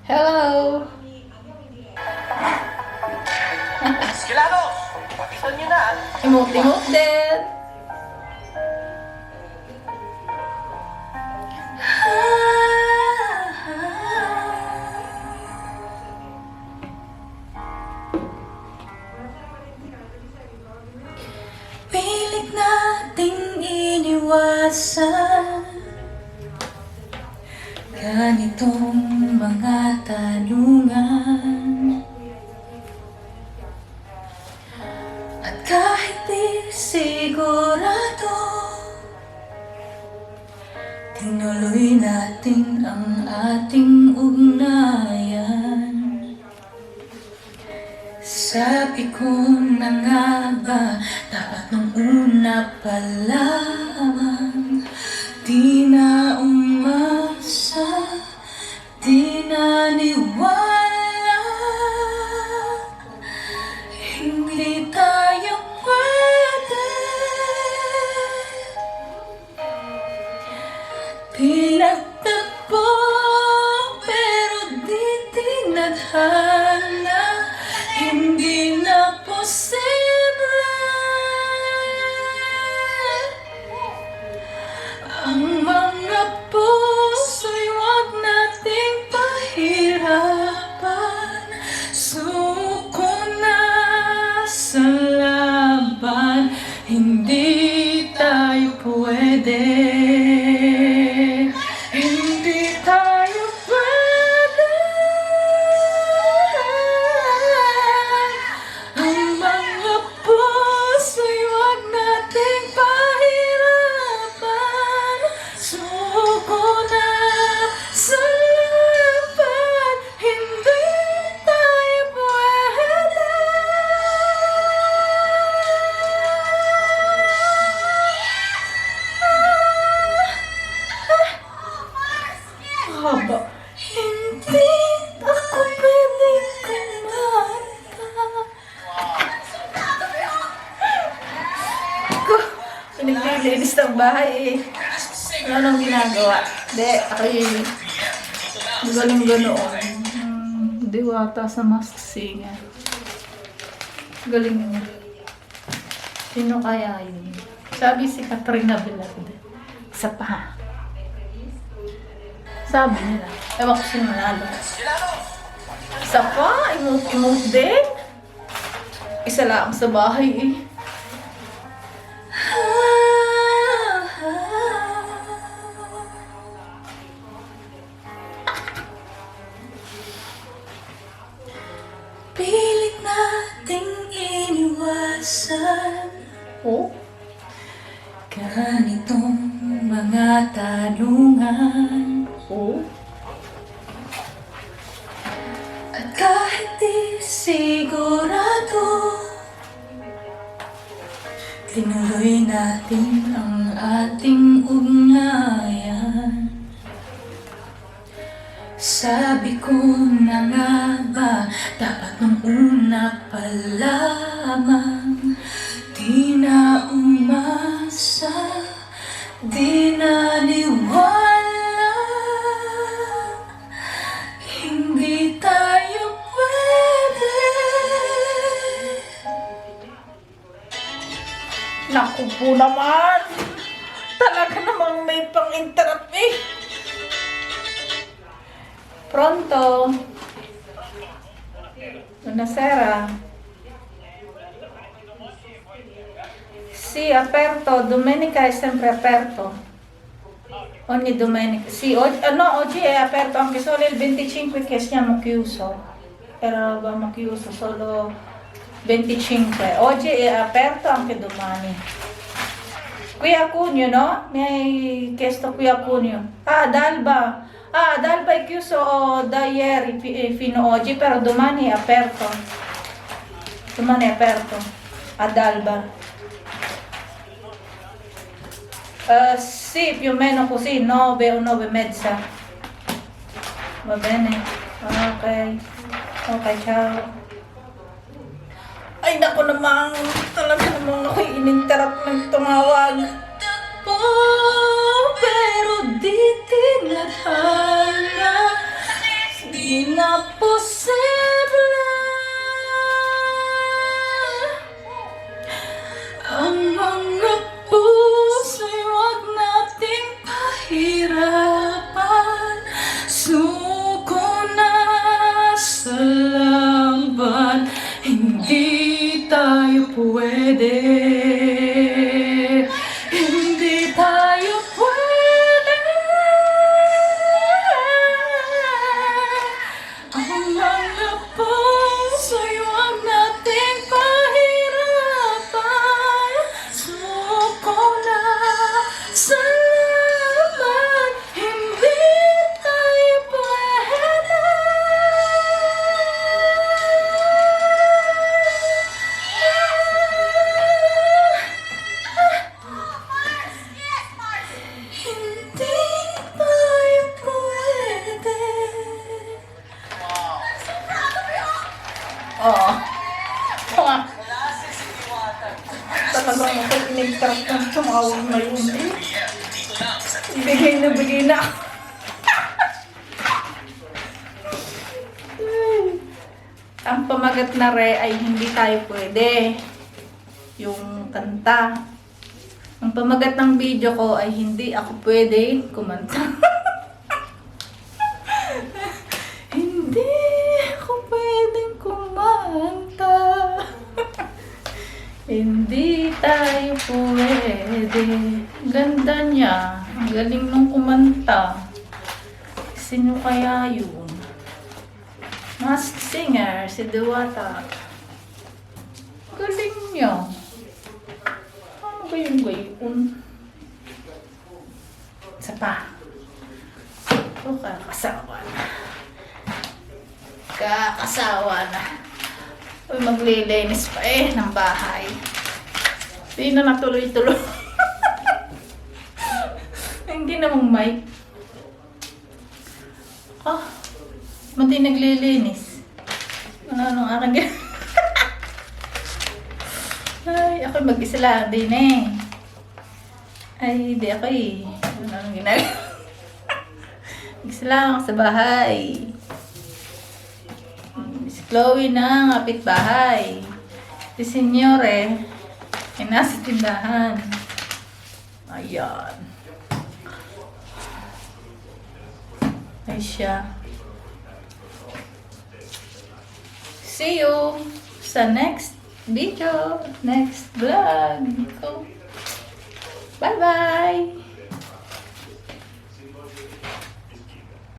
Hello! Skilanos! Pakita nyo na! Emote-emote din! Pilit nating iniwasan ganitong mga tanungan. At kahit di sigurado, tinuloy natin ang ating ugnayan. Sabi ko na nga ba, dapat nung una pa lamang, di na umasa, di na niwala. Hindi tayo pwede. Pinagtagpo pero di tinadhana. Hindi na posible ang mga puso'y wag nating pahirapan. Suko na sa laban, hindi tayo pwede. Hindi tayo pwede. Ang mga puso'y wag nating pahirapan. Suko na sa laban, hindi tayo pwede. Haba. Hindi ako pwede kumanta. Pinaglilinis ng bahay eh. Wala nang ginagawa. Hindi, ako'y galing ganoon. Diwata sa Masked Singer. Galing niya. Sino kaya yun? Sabi si Katrina Velarde. Isa pa. Sabi nila. Ewan ko sino nanalo. Isa pa? Emote din? Isa lang sa bahay eh. Pilit nating iniwasan. Oh? Ganitong mga tanungan. Oh? At kahit di sigurado, tinuloy natin ang ating ugnayan. Sabi ko na nga ba, dapat nung una pa lamang, di na umasa, di na niwala. Hindi tayo pwede. Naku po naman, talaga namang may pang-interrupt eh. Pronto. Buonasera. Sì, aperto. Domenica è sempre aperto. Ogni domenica. Sì, oggi è aperto anche solo il 25 che siamo chiuso. Eravamo chiuso solo 25. Oggi è aperto anche domani. Qui a Cuneo, no? Mi hai chiesto qui a Cuneo. Ah, ad Alba. Ah, ad Alba è chiuso da ieri fino ad oggi, però domani è aperto. Domani è aperto. Ad Alba. Sì, più o meno così, 9 o 9 e mezza. Va bene? Ok. Ok, ciao. Ay, naku namang, talaga namang ako'y ininterrupt ng tumawag. Pero di tinadhana, tumawag na yun eh. Bigay na ako. Ang pamagat na re ay hindi tayo pwede. Yung kanta. Ang pamagat ng video ko ay hindi ako pwede kumanta. Hindi ako pwedeng kumanta. Hindi tayo pwede. Ganda niya. Ang galing nung kumanta. Sino kaya yun? Masked Singer, si Diwata. Galing niya. Ano ba yung gayon? Isa pa. O, kakasawa na. Kakasawa na. Uy, maglilinis pa ng bahay. Hindi na natuloy-tuloy. Hindi namang mic. Mati naglilinis. Ano aking Ay, ako mag-isa lang din eh. Ay, di ako eh. Ano ginagawa? Mag-isa lang ako sa bahay. Si Chloe na ngapit bahay. Si Senyore ay nasa tindahan. Ayan. Ay siya. See you sa next video, next vlog. Bye-bye!